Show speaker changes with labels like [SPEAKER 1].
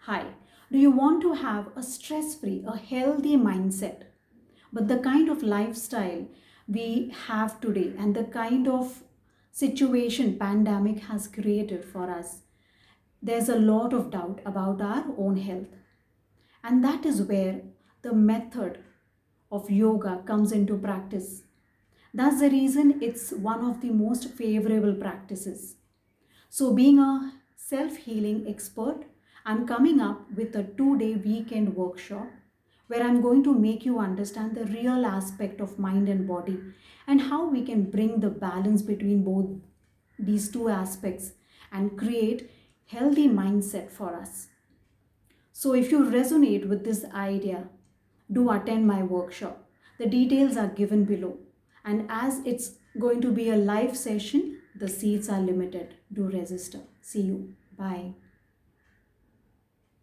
[SPEAKER 1] Hi, do you want to have a stress free, a healthy mindset? But the kind of lifestyle we have today and the kind of situation pandemic has created for us, there's a lot of doubt about our own health. And that is where the method of yoga comes into practice. That's the reason it's one of the most favorable practices. So, being a self healing expert, I'm coming up with a 2-day weekend workshop where I'm going to make you understand the real aspect of mind and body and how we can bring the balance between both these two aspects and create healthy mindset for us. So if you resonate with this idea, do attend my workshop. The details are given below. And as it's going to be a live session, the seats are limited. Do register. See you. Bye.